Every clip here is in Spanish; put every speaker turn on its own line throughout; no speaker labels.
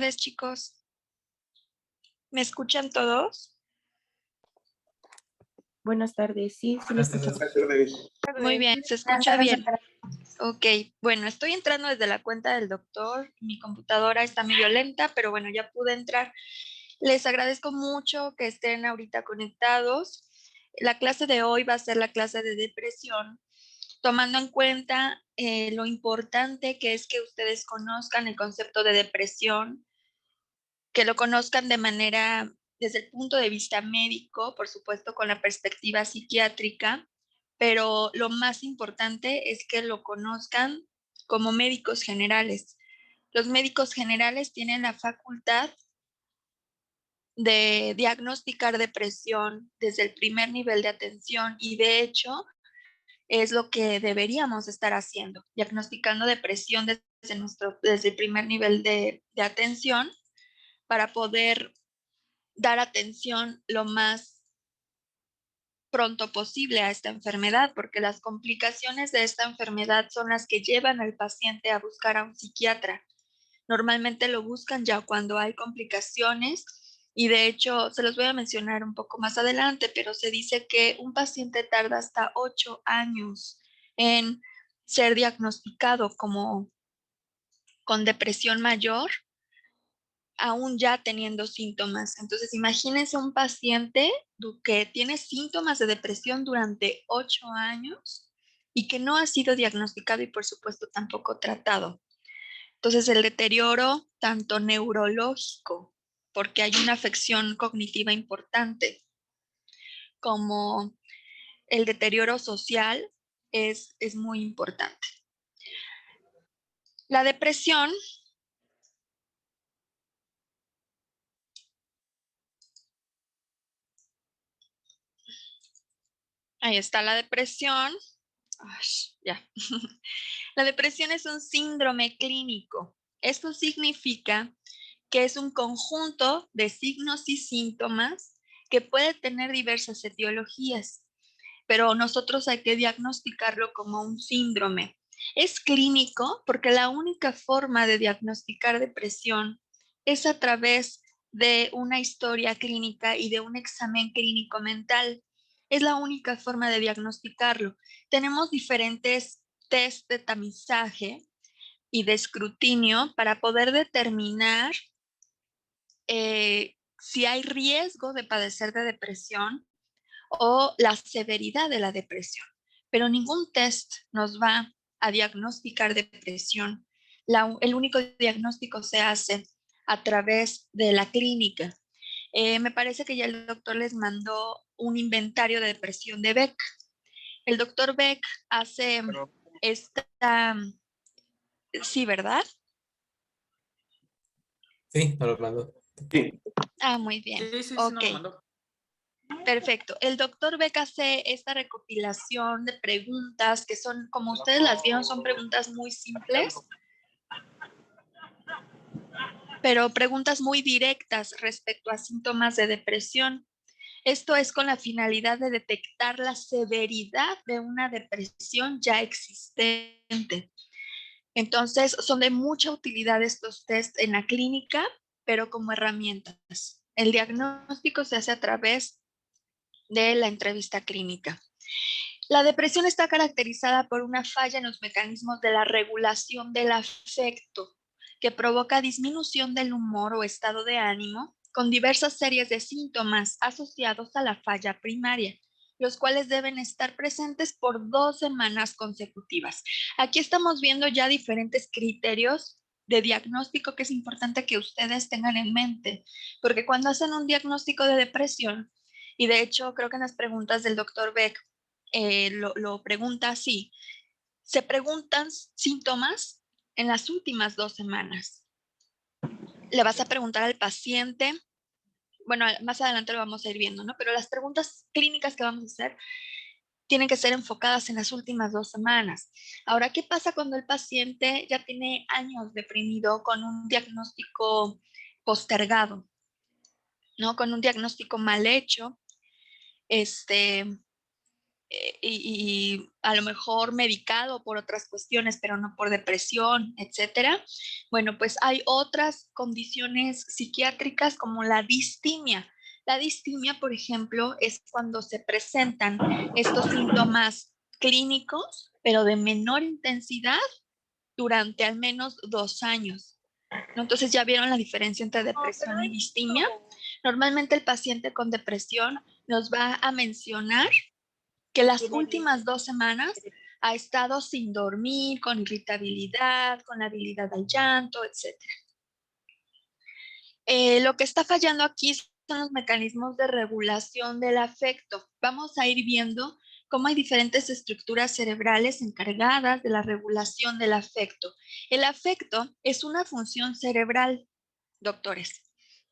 Tardes, chicos. ¿Me escuchan todos?
Buenas tardes, sí, sí lo escucho.
Muy bien, se escucha bien. Ok, bueno, estoy entrando desde la cuenta del doctor. Mi computadora está medio lenta, pero bueno, ya pude entrar. Les agradezco mucho que estén ahorita conectados. La clase de hoy va a ser la clase de depresión, tomando en cuenta lo importante que es que ustedes conozcan el concepto de depresión, que lo conozcan de manera, desde el punto de vista médico, por supuesto, con la perspectiva psiquiátrica, pero lo más importante es que lo conozcan como médicos generales. Los médicos generales tienen la facultad de diagnosticar depresión desde el primer nivel de atención y de hecho es lo que deberíamos estar haciendo, diagnosticando depresión desde el primer nivel de atención para poder dar atención lo más pronto posible a esta enfermedad, porque las complicaciones de esta enfermedad son las que llevan al paciente a buscar a un psiquiatra. Normalmente lo buscan ya cuando hay complicaciones y de hecho se los voy a mencionar un poco más adelante, pero se dice que un paciente tarda hasta 8 años en ser diagnosticado como con depresión mayor aún ya teniendo síntomas. Entonces, imagínense un paciente que tiene síntomas de depresión durante 8 años y que no ha sido diagnosticado y por supuesto tampoco tratado. Entonces, el deterioro tanto neurológico, porque hay una afección cognitiva importante, como el deterioro social es muy importante. La depresión ahí está la depresión. Ay, ya. La depresión es un síndrome clínico. Esto significa que es un conjunto de signos y síntomas que puede tener diversas etiologías, pero nosotros hay que diagnosticarlo como un síndrome. Es clínico porque la única forma de diagnosticar depresión es a través de una historia clínica y de un examen clínico mental. Es la única forma de diagnosticarlo. Tenemos diferentes test de tamizaje y de escrutinio para poder determinar si hay riesgo de padecer de depresión o la severidad de la depresión. Pero ningún test nos va a diagnosticar depresión. El único diagnóstico se hace a través de la clínica. Me parece que ya el doctor les mandó un inventario de depresión de Beck. El doctor Beck hace esta... Sí, ¿verdad?
Sí, nos lo mandó.
Sí.
Ah, muy bien.
Sí,
Ok.
nos lo mandó.
Perfecto. El doctor Beck hace esta recopilación de preguntas que son, como ustedes las vieron, son preguntas muy simples, pero preguntas muy directas respecto a síntomas de depresión. Esto es con la finalidad de detectar la severidad de una depresión ya existente. Entonces, son de mucha utilidad estos tests en la clínica, pero como herramientas. El diagnóstico se hace a través de la entrevista clínica. La depresión está caracterizada por una falla en los mecanismos de la regulación del afecto, que provoca disminución del humor o estado de ánimo, con diversas series de síntomas asociados a la falla primaria, los cuales deben estar presentes por 2 semanas consecutivas. Aquí estamos viendo ya diferentes criterios de diagnóstico que es importante que ustedes tengan en mente, porque cuando hacen un diagnóstico de depresión, y de hecho creo que en las preguntas del doctor Beck lo pregunta así, se preguntan síntomas en las últimas 2 semanas. Le vas a preguntar al paciente, bueno, más adelante lo vamos a ir viendo, ¿no? Pero las preguntas clínicas que vamos a hacer tienen que ser enfocadas en las últimas 2 semanas. Ahora, ¿qué pasa cuando el paciente ya tiene años deprimido con un diagnóstico postergado, ¿no? Con un diagnóstico mal hecho, y a lo mejor medicado por otras cuestiones, pero no por depresión, etcétera. Bueno, pues hay otras condiciones psiquiátricas como la distimia. La distimia, por ejemplo, es cuando se presentan estos síntomas clínicos, pero de menor intensidad durante al menos 2 años. ¿No? Entonces ya vieron la diferencia entre depresión y distimia. Normalmente el paciente con depresión nos va a mencionar que las últimas 2 semanas ha estado sin dormir, con irritabilidad, con habilidad al llanto, etc. Lo que está fallando aquí son los mecanismos de regulación del afecto. Vamos a ir viendo cómo hay diferentes estructuras cerebrales encargadas de la regulación del afecto. El afecto es una función cerebral, doctores.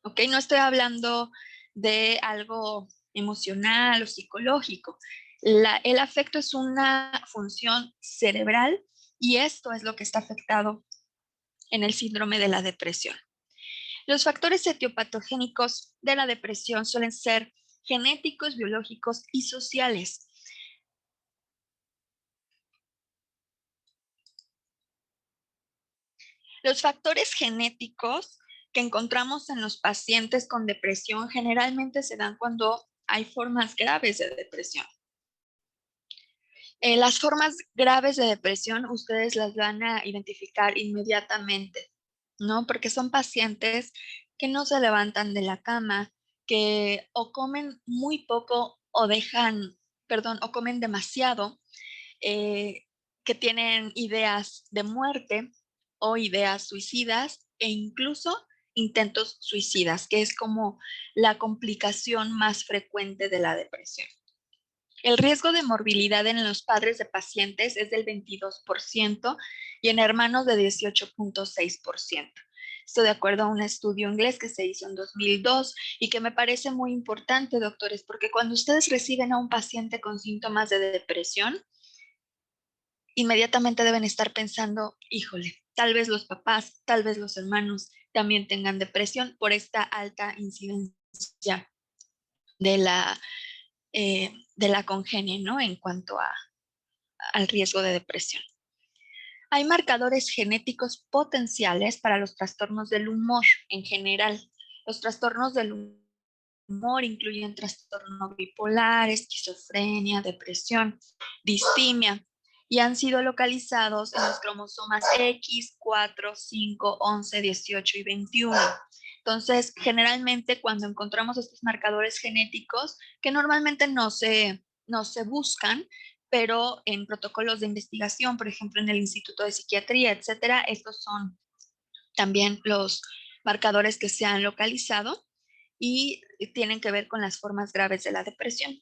¿Ok? No estoy hablando de algo emocional o psicológico. El afecto es una función cerebral y esto es lo que está afectado en el síndrome de la depresión. Los factores etiopatogénicos de la depresión suelen ser genéticos, biológicos y sociales. Los factores genéticos que encontramos en los pacientes con depresión generalmente se dan cuando hay formas graves de depresión. Las formas graves de depresión ustedes las van a identificar inmediatamente, ¿no? Porque son pacientes que no se levantan de la cama, que o comen muy poco o o comen demasiado, que tienen ideas de muerte o ideas suicidas e incluso intentos suicidas, que es como la complicación más frecuente de la depresión. El riesgo de morbilidad en los padres de pacientes es del 22% y en hermanos de 18.6%. Esto de acuerdo a un estudio inglés que se hizo en 2002 y que me parece muy importante, doctores, porque cuando ustedes reciben a un paciente con síntomas de depresión, inmediatamente deben estar pensando, híjole, tal vez los papás, tal vez los hermanos también tengan depresión por esta alta incidencia de la congenia, ¿no? En cuanto al riesgo de depresión. Hay marcadores genéticos potenciales para los trastornos del humor en general. Los trastornos del humor incluyen trastorno bipolar, esquizofrenia, depresión, distimia, y han sido localizados en los cromosomas X, 4, 5, 11, 18 y 21. Entonces, generalmente cuando encontramos estos marcadores genéticos, que normalmente no se buscan, pero en protocolos de investigación, por ejemplo, en el Instituto de Psiquiatría, etcétera, estos son también los marcadores que se han localizado y tienen que ver con las formas graves de la depresión.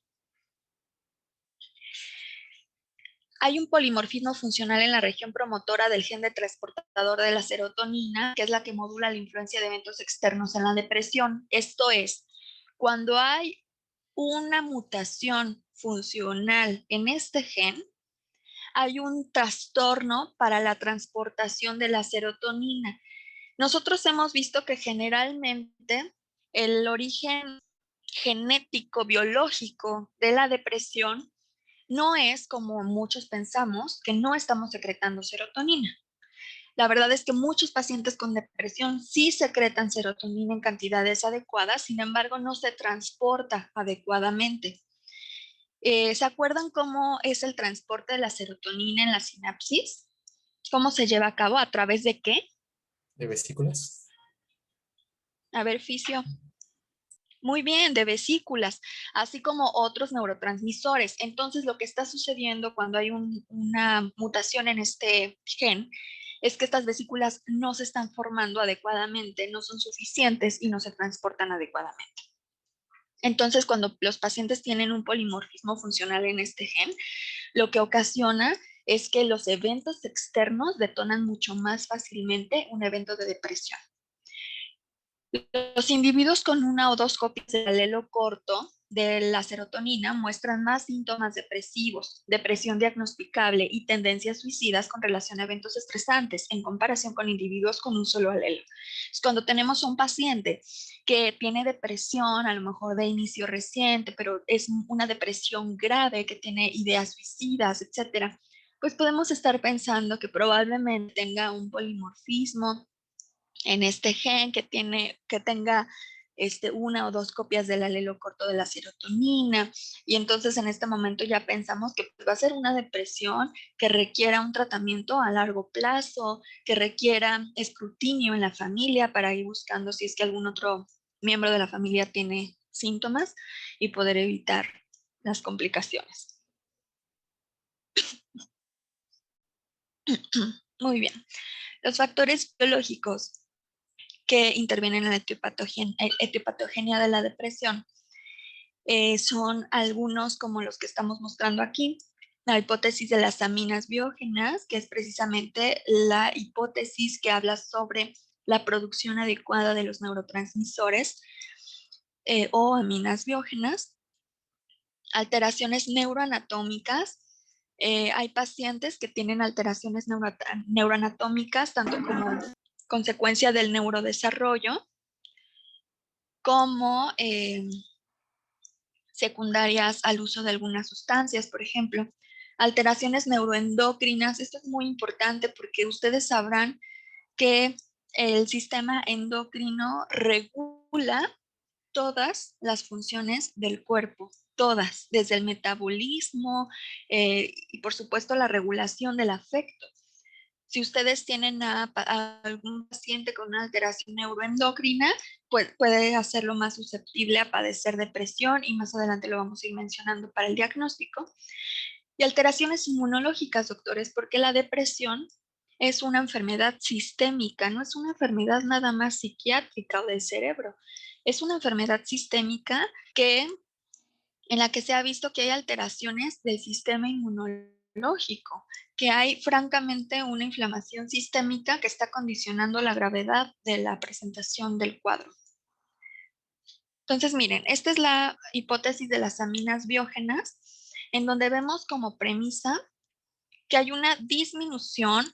Hay un polimorfismo funcional en la región promotora del gen de transportador de la serotonina, que es la que modula la influencia de eventos externos en la depresión. Esto es, cuando hay una mutación funcional en este gen, hay un trastorno para la transportación de la serotonina. Nosotros hemos visto que generalmente el origen genético, biológico de la depresión no es como muchos pensamos, que no estamos secretando serotonina. La verdad es que muchos pacientes con depresión sí secretan serotonina en cantidades adecuadas, sin embargo no se transporta adecuadamente. ¿Se acuerdan cómo es el transporte de la serotonina en la sinapsis? ¿Cómo se lleva a cabo? ¿A través de qué?
¿De vesículas?
A ver, Fisio. Muy bien, de vesículas, así como otros neurotransmisores. Entonces, lo que está sucediendo cuando hay una mutación en este gen es que estas vesículas no se están formando adecuadamente, no son suficientes y no se transportan adecuadamente. Entonces, cuando los pacientes tienen un polimorfismo funcional en este gen, lo que ocasiona es que los eventos externos detonan mucho más fácilmente un evento de depresión. Los individuos con una o dos copias del alelo corto de la serotonina muestran más síntomas depresivos, depresión diagnosticable y tendencias suicidas con relación a eventos estresantes en comparación con individuos con un solo alelo. Cuando tenemos un paciente que tiene depresión, a lo mejor de inicio reciente, pero es una depresión grave que tiene ideas suicidas, etcétera, pues podemos estar pensando que probablemente tenga un polimorfismo en este gen, que tenga una o dos copias del alelo corto de la serotonina, y entonces en este momento ya pensamos que va a ser una depresión que requiera un tratamiento a largo plazo, que requiera escrutinio en la familia para ir buscando si es que algún otro miembro de la familia tiene síntomas y poder evitar las complicaciones. Muy bien. Los factores biológicos que intervienen en la etiopatogenia de la depresión son algunos como los que estamos mostrando aquí. La hipótesis de las aminas biógenas, que es precisamente la hipótesis que habla sobre la producción adecuada de los neurotransmisores o aminas biógenas. Alteraciones neuroanatómicas. Hay pacientes que tienen alteraciones neuroanatómicas tanto como consecuencia del neurodesarrollo como secundarias al uso de algunas sustancias, por ejemplo. Alteraciones neuroendocrinas, esto es muy importante porque ustedes sabrán que el sistema endocrino regula todas las funciones del cuerpo, todas, desde el metabolismo y por supuesto la regulación del afecto. Si ustedes tienen a algún paciente con una alteración neuroendocrina, pues puede hacerlo más susceptible a padecer depresión, y más adelante lo vamos a ir mencionando para el diagnóstico. Y alteraciones inmunológicas, doctores, porque la depresión es una enfermedad sistémica, no es una enfermedad nada más psiquiátrica o del cerebro. Es una enfermedad sistémica en la que se ha visto que hay alteraciones del sistema inmunológico, que hay francamente una inflamación sistémica que está condicionando la gravedad de la presentación del cuadro. Entonces, miren, esta es la hipótesis de las aminas biógenas, en donde vemos como premisa que hay una disminución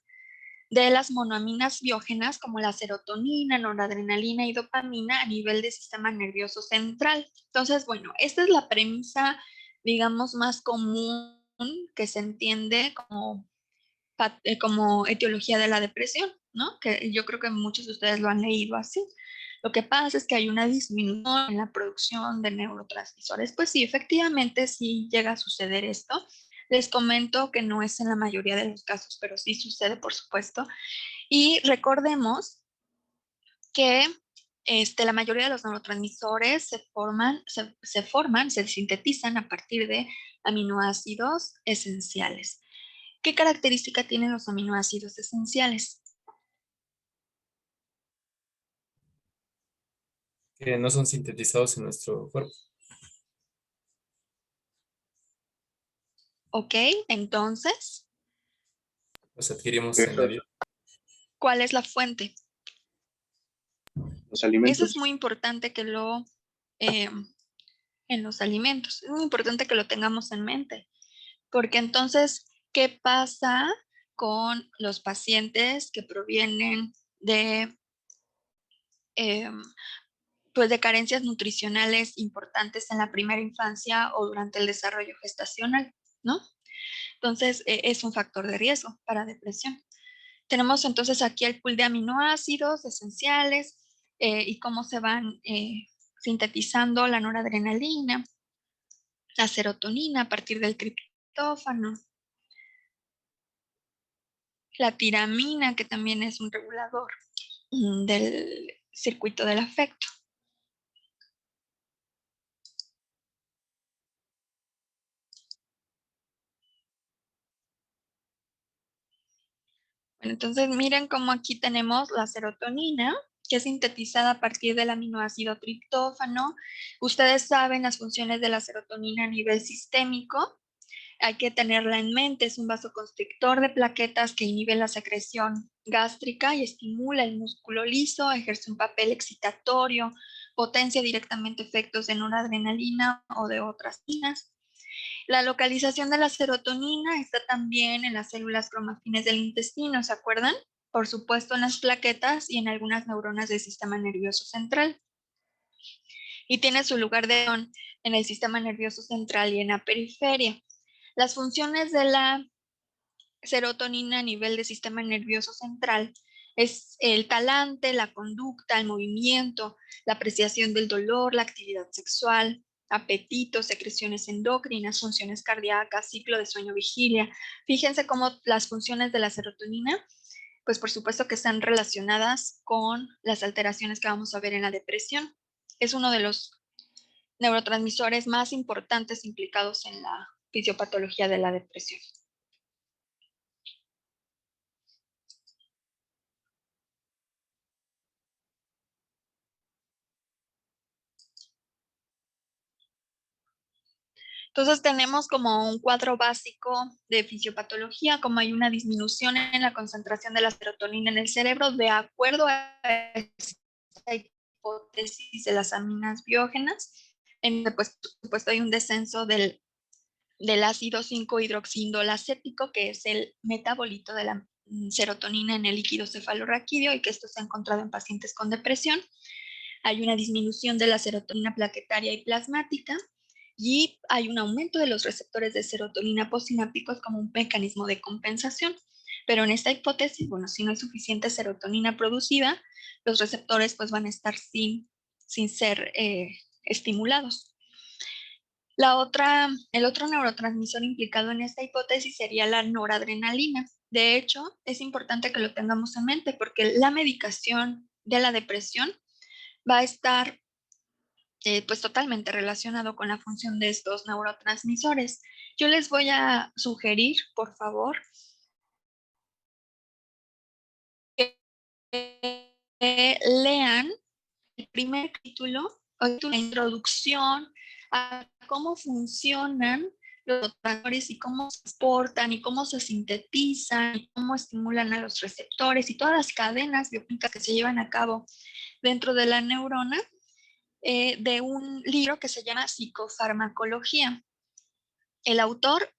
de las monoaminas biógenas como la serotonina, noradrenalina y dopamina a nivel del sistema nervioso central. Entonces, bueno, esta es la premisa, digamos, más común que se entiende como etiología de la depresión, ¿no? Que yo creo que muchos de ustedes lo han leído así. Lo que pasa es que hay una disminución en la producción de neurotransmisores. Pues sí, efectivamente sí llega a suceder esto. Les comento que no es en la mayoría de los casos, pero sí sucede, por supuesto. Y recordemos que la mayoría de los neurotransmisores se sintetizan a partir de aminoácidos esenciales. ¿Qué característica tienen los aminoácidos esenciales?
Que no son sintetizados en nuestro cuerpo.
Ok, entonces,
Los adquirimos en la vida.
¿cuál es la fuente?
Los alimentos.
Eso es muy importante que en los alimentos, es muy importante que lo tengamos en mente, porque entonces, ¿qué pasa con los pacientes que provienen de, pues de carencias nutricionales importantes en la primera infancia o durante el desarrollo gestacional, ¿no? Entonces, es un factor de riesgo para depresión. Tenemos entonces aquí el pool de aminoácidos esenciales y cómo se van sintetizando la noradrenalina, la serotonina a partir del triptófano, la tiramina, que también es un regulador del circuito del afecto. Bueno, entonces miren cómo aquí tenemos la serotonina, que es sintetizada a partir del aminoácido triptófano. Ustedes saben las funciones de la serotonina a nivel sistémico. Hay que tenerla en mente, es un vasoconstrictor de plaquetas que inhibe la secreción gástrica y estimula el músculo liso, ejerce un papel excitatorio potencia directamente efectos de noradrenalina o de otras minas. La localización de la serotonina está también en las células cromafines del intestino, ¿se acuerdan? Por supuesto en las plaquetas y en algunas neuronas del sistema nervioso central. Y tiene su lugar de acción en el sistema nervioso central y en la periferia. Las funciones de la serotonina a nivel del sistema nervioso central es el talante, la conducta, el movimiento, la apreciación del dolor, la actividad sexual, apetito, secreciones endocrinas, funciones cardíacas, ciclo de sueño-vigilia. Fíjense cómo las funciones de la serotonina, pues por supuesto que están relacionadas con las alteraciones que vamos a ver en la depresión. Es uno de los neurotransmisores más importantes implicados en la fisiopatología de la depresión. Entonces tenemos como un cuadro básico de fisiopatología, como hay una disminución en la concentración de la serotonina en el cerebro de acuerdo a esta hipótesis de las aminas biógenas, en donde pues, por supuesto hay un descenso del ácido 5-hidroxiindolacético, que es el metabolito de la serotonina en el líquido cefalorraquídeo y que esto se ha encontrado en pacientes con depresión. Hay una disminución de la serotonina plaquetaria y plasmática, y hay un aumento de los receptores de serotonina postsinápticos como un mecanismo de compensación. Pero en esta hipótesis, bueno, si no hay suficiente serotonina producida, los receptores pues van a estar sin ser estimulados. El otro neurotransmisor implicado en esta hipótesis sería la noradrenalina. De hecho, es importante que lo tengamos en mente porque la medicación de la depresión va a estar pues totalmente relacionado con la función de estos neurotransmisores. Yo les voy a sugerir, por favor, que lean el primer capítulo, la introducción a cómo funcionan los neurotransmisores y cómo se exportan y cómo se sintetizan y cómo estimulan a los receptores y todas las cadenas bioquímicas que se llevan a cabo dentro de la neurona, de un libro que se llama Psicofarmacología. El autor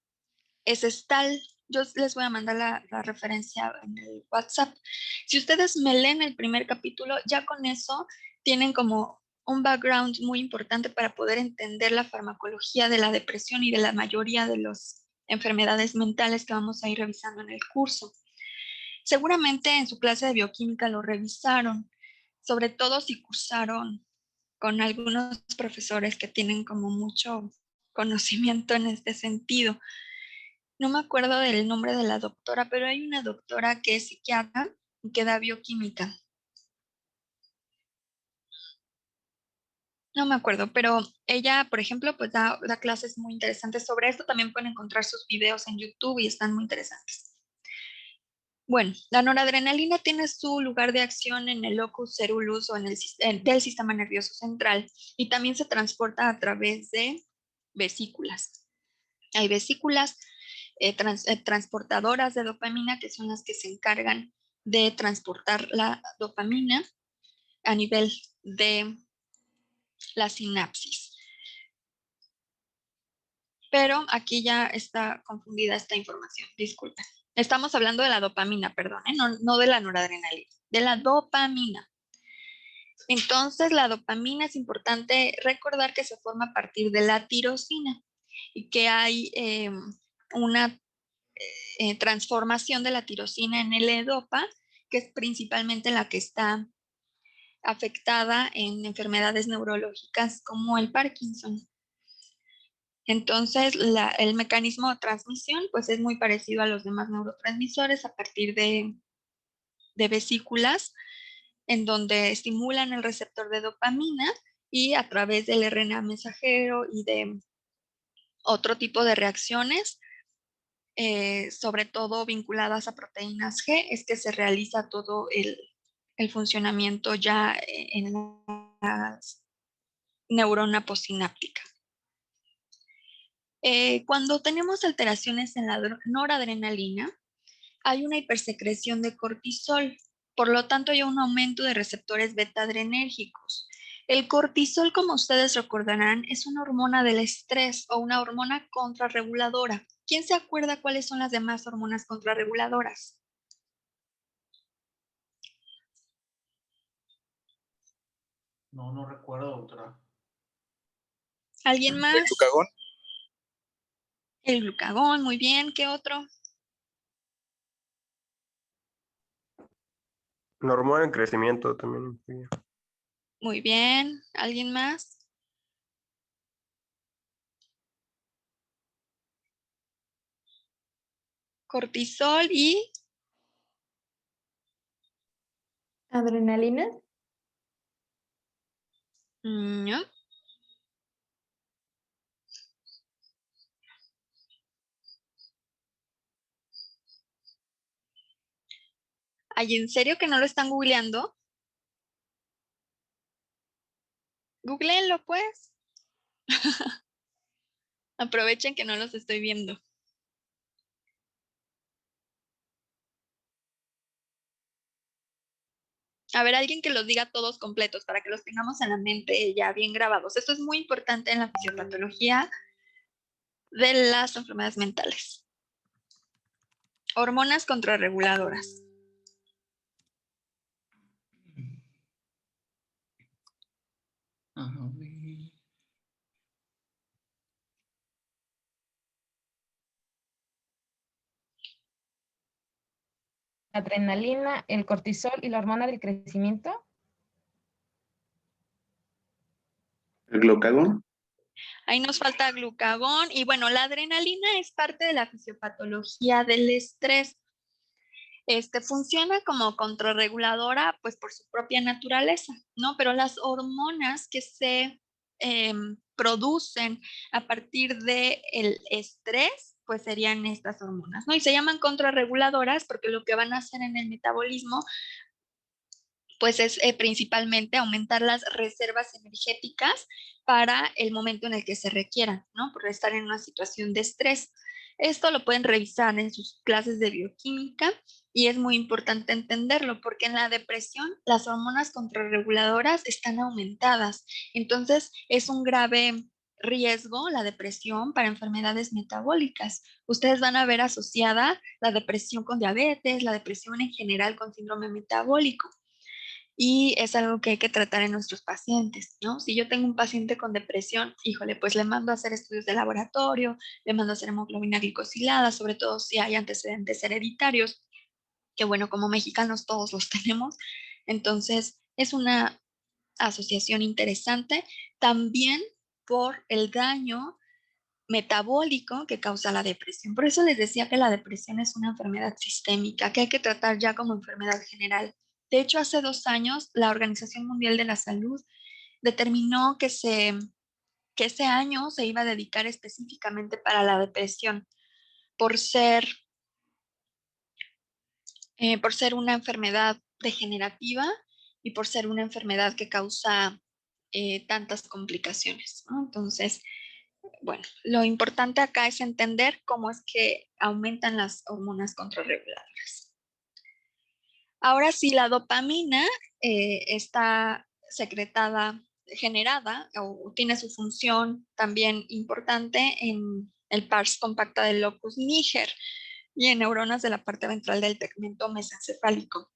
es Stahl. Yo les voy a mandar la referencia en el WhatsApp. Si ustedes me leen el primer capítulo, ya con eso tienen como un background muy importante para poder entender la farmacología de la depresión y de la mayoría de las enfermedades mentales que vamos a ir revisando en el curso. Seguramente en su clase de bioquímica lo revisaron, sobre todo si cursaron con algunos profesores que tienen como mucho conocimiento en este sentido. No me acuerdo del nombre de la doctora, pero hay una doctora que es psiquiatra y que da bioquímica. No me acuerdo, pero ella, por ejemplo, pues da clases muy interesantes sobre esto. También pueden encontrar sus videos en YouTube y están muy interesantes. Bueno, la noradrenalina tiene su lugar de acción en el locus ceruleus o en del sistema nervioso central y también se transporta a través de vesículas. Hay vesículas transportadoras de dopamina que son las que se encargan de transportar la dopamina a nivel de la sinapsis. Pero aquí ya está confundida esta información, disculpen. Estamos hablando de la dopamina, perdón, no de la noradrenalina, de la dopamina. Entonces, la dopamina es importante recordar que se forma a partir de la tirosina y que hay una transformación de la tirosina en L-dopa, que es principalmente la que está afectada en enfermedades neurológicas como el Parkinson. Entonces, el mecanismo de transmisión pues es muy parecido a los demás neurotransmisores a partir de vesículas en donde estimulan el receptor de dopamina y a través del RNA mensajero y de otro tipo de reacciones, sobre todo vinculadas a proteínas G, es que se realiza todo el funcionamiento ya en la neurona postsináptica. Cuando tenemos alteraciones en la noradrenalina, hay una hipersecreción de cortisol, por lo tanto hay un aumento de receptores beta adrenérgicos. El cortisol, como ustedes recordarán, es una hormona del estrés o una hormona contrarreguladora. ¿Quién se acuerda cuáles son las demás hormonas contrarreguladoras?
No recuerdo, doctora.
¿Alguien más?
¿El glucagón?
El glucagón, muy bien. ¿Qué otro?
La hormona en crecimiento también influye.
Muy bien. ¿Alguien más? Cortisol y
Adrenalina.
¿no? ¿Ay, en serio que no lo están googleando? Googleenlo, pues. Aprovechen que no los estoy viendo. A ver, alguien que los diga todos completos para que los tengamos en la mente ya bien grabados. Esto es muy importante en la fisiopatología de las enfermedades mentales. Hormonas contrarreguladoras.
Adrenalina, el cortisol y la hormona del crecimiento.
¿El glucagón?
Ahí nos falta glucagón y bueno, la adrenalina es parte de la fisiopatología del estrés. Funciona como contrarreguladora pues por su propia naturaleza, ¿no? Pero las hormonas que se producen a partir del estrés, pues serían estas hormonas, ¿no? Y se llaman contrarreguladoras porque lo que van a hacer en el metabolismo pues es principalmente aumentar las reservas energéticas para el momento en el que se requieran, ¿no? Por estar en una situación de estrés. Esto lo pueden revisar en sus clases de bioquímica y es muy importante entenderlo porque en la depresión las hormonas contrarreguladoras están aumentadas. Entonces es un grave riesgo la depresión para enfermedades metabólicas. Ustedes van a ver asociada la depresión con diabetes, la depresión en general con síndrome metabólico. Y es algo que hay que tratar en nuestros pacientes, ¿no? Si yo tengo un paciente con depresión, híjole, pues le mando a hacer estudios de laboratorio, le mando a hacer hemoglobina glicosilada, sobre todo si hay antecedentes hereditarios, que bueno, como mexicanos todos los tenemos. Entonces, es una asociación interesante también por el daño metabólico que causa la depresión. Por eso les decía que la depresión es una enfermedad sistémica que hay que tratar ya como enfermedad general. De hecho, hace 2 años la Organización Mundial de la Salud determinó que ese año se iba a dedicar específicamente para la depresión por ser una enfermedad degenerativa y por ser una enfermedad que causa tantas complicaciones, ¿no? Entonces, bueno, lo importante acá es entender cómo es que aumentan las hormonas contrarreguladoras. Ahora sí, la dopamina está secretada, generada o tiene su función también importante en el pars compacta del locus niger y en neuronas de la parte ventral del tegmento mesencefálico.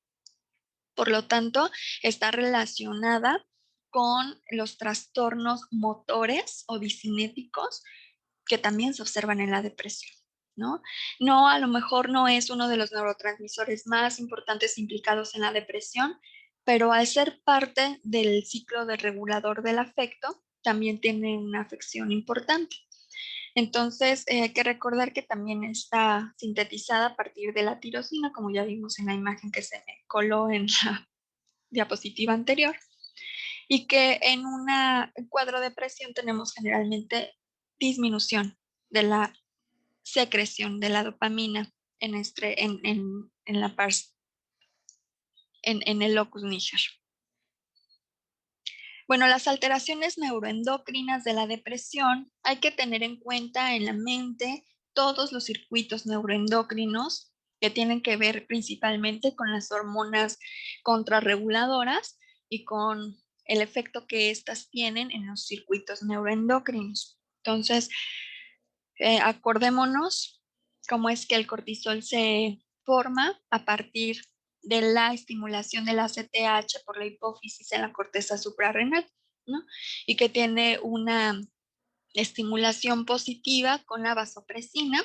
Por lo tanto, está relacionada con los trastornos motores o discinéticos que también se observan en la depresión, ¿no? No, a lo mejor no es uno de los neurotransmisores más importantes implicados en la depresión, pero al ser parte del ciclo de regulador del afecto, también tiene una afección importante. Entonces, hay que recordar que también está sintetizada a partir de la tirosina, como ya vimos en la imagen que se me coló en la diapositiva anterior, y que en un cuadro de depresión tenemos generalmente disminución de la secreción de la dopamina en la pars, en el locus niger. Bueno, las alteraciones neuroendocrinas de la depresión hay que tener en cuenta en la mente todos los circuitos neuroendocrinos que tienen que ver principalmente con las hormonas contrarreguladoras y con el efecto que éstas tienen en los circuitos neuroendocrinos. Entonces, acordémonos cómo es que el cortisol se forma a partir de la estimulación del ACTH por la hipófisis en la corteza suprarrenal, ¿no? Y que tiene una estimulación positiva con la vasopresina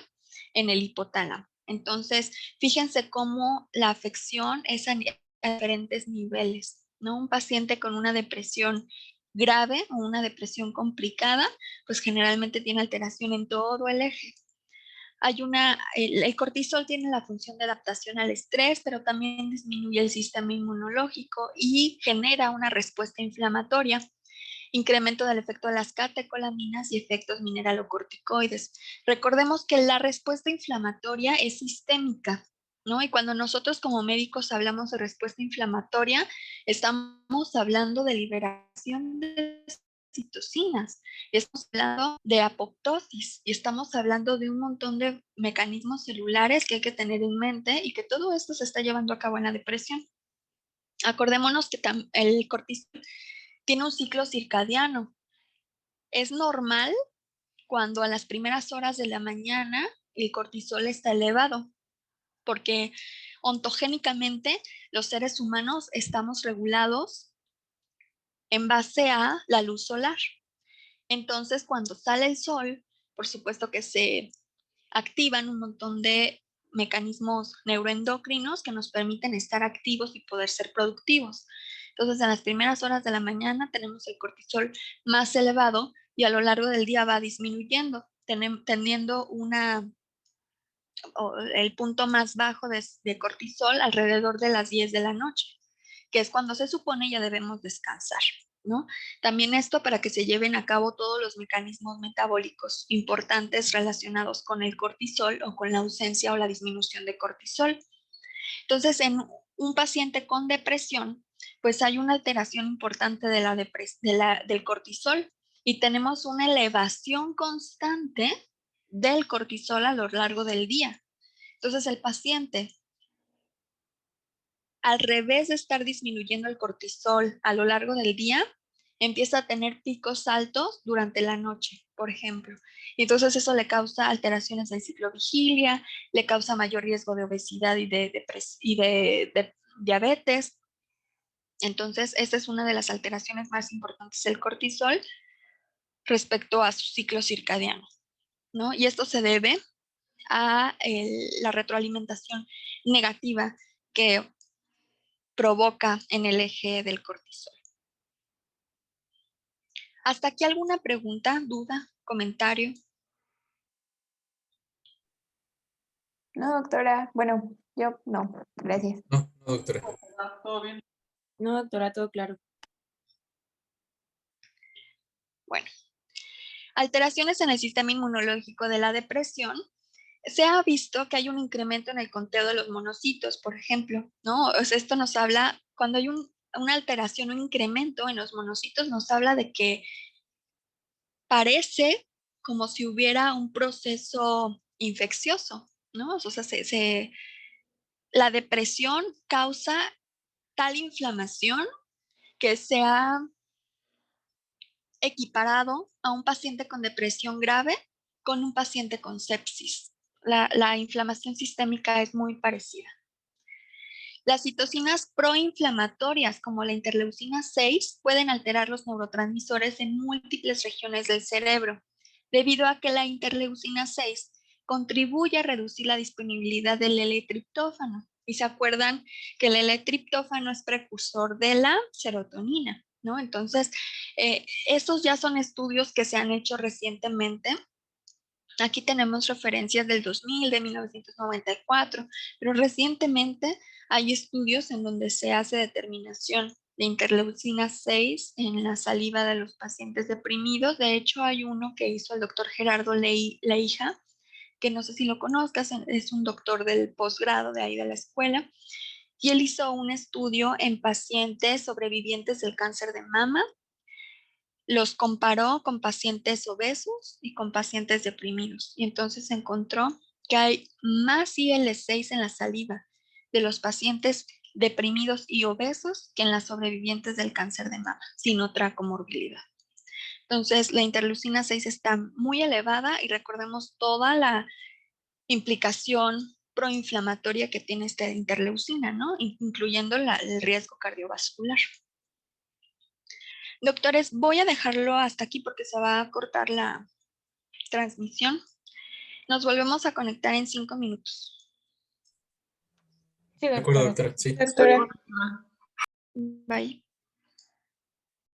en el hipotálamo. Entonces, fíjense cómo la afección es a diferentes niveles, ¿no? Un paciente con una depresión grave o una depresión complicada, pues generalmente tiene alteración en todo el eje. El cortisol tiene la función de adaptación al estrés, pero también disminuye el sistema inmunológico y genera una respuesta inflamatoria, incremento del efecto de las catecolaminas y efectos mineralocorticoides. Recordemos que la respuesta inflamatoria es sistémica, ¿no? Y cuando nosotros como médicos hablamos de respuesta inflamatoria, estamos hablando de liberación de citocinas, estamos hablando de apoptosis y estamos hablando de un montón de mecanismos celulares que hay que tener en mente y que todo esto se está llevando a cabo en la depresión. Acordémonos que el cortisol tiene un ciclo circadiano. Es normal cuando a las primeras horas de la mañana el cortisol está elevado, porque ontogénicamente los seres humanos estamos regulados en base a la luz solar. Entonces, cuando sale el sol, por supuesto que se activan un montón de mecanismos neuroendocrinos que nos permiten estar activos y poder ser productivos. Entonces, en las primeras horas de la mañana tenemos el cortisol más elevado y a lo largo del día va disminuyendo, teniendo el punto más bajo de cortisol alrededor de las 10 de la noche, que es cuando se supone ya debemos descansar, ¿no? También esto para que se lleven a cabo todos los mecanismos metabólicos importantes relacionados con el cortisol o con la ausencia o la disminución de cortisol. Entonces, en un paciente con depresión, pues hay una alteración importante del cortisol y tenemos una elevación constante del cortisol a lo largo del día. Entonces, el paciente, al revés de estar disminuyendo el cortisol a lo largo del día, empieza a tener picos altos durante la noche, por ejemplo. Y entonces eso le causa alteraciones del ciclo vigilia, le causa mayor riesgo de obesidad y de diabetes. Entonces, esta es una de las alteraciones más importantes del cortisol respecto a su ciclo circadiano, ¿no? Y esto se debe a la retroalimentación negativa que provoca en el eje del cortisol. ¿Hasta aquí alguna pregunta, duda, comentario?
No, doctora. Bueno, yo no. Gracias.
No, no, doctora.
¿Todo bien?
No, doctora, todo claro.
Bueno, alteraciones en el sistema inmunológico de la depresión. Se ha visto que hay un incremento en el conteo de los monocitos, por ejemplo, ¿no? O sea, esto nos habla, cuando hay una alteración, un incremento en los monocitos, nos habla de que parece como si hubiera un proceso infeccioso, ¿no? O sea, la depresión causa tal inflamación que se ha equiparado a un paciente con depresión grave con un paciente con sepsis. La inflamación sistémica es muy parecida. Las citocinas proinflamatorias, como la interleucina 6, pueden alterar los neurotransmisores en múltiples regiones del cerebro, debido a que la interleucina 6 contribuye a reducir la disponibilidad del L-triptófano. Y se acuerdan que el L-triptófano es precursor de la serotonina, ¿no? Entonces, estos ya son estudios que se han hecho recientemente. Aquí tenemos referencias del 2000, de 1994, pero recientemente hay estudios en donde se hace determinación de interleucina 6 en la saliva de los pacientes deprimidos. De hecho, hay uno que hizo el doctor Gerardo Leija, que no sé si lo conozcas, es un doctor del posgrado de ahí de la escuela, y él hizo un estudio en pacientes sobrevivientes del cáncer de mama. Los comparó con pacientes obesos y con pacientes deprimidos. Y entonces encontró que hay más IL-6 en la saliva de los pacientes deprimidos y obesos que en las sobrevivientes del cáncer de mama, sin otra comorbilidad. Entonces, la interleucina 6 está muy elevada y recordemos toda la implicación proinflamatoria que tiene esta interleucina, ¿no? Incluyendo el riesgo cardiovascular. Doctores, voy a dejarlo hasta aquí porque se va a cortar la transmisión. Nos volvemos a conectar en 5 minutos.
Sí,
De acuerdo,
doctora.
doctora. Sí.
Doctora.
Bye.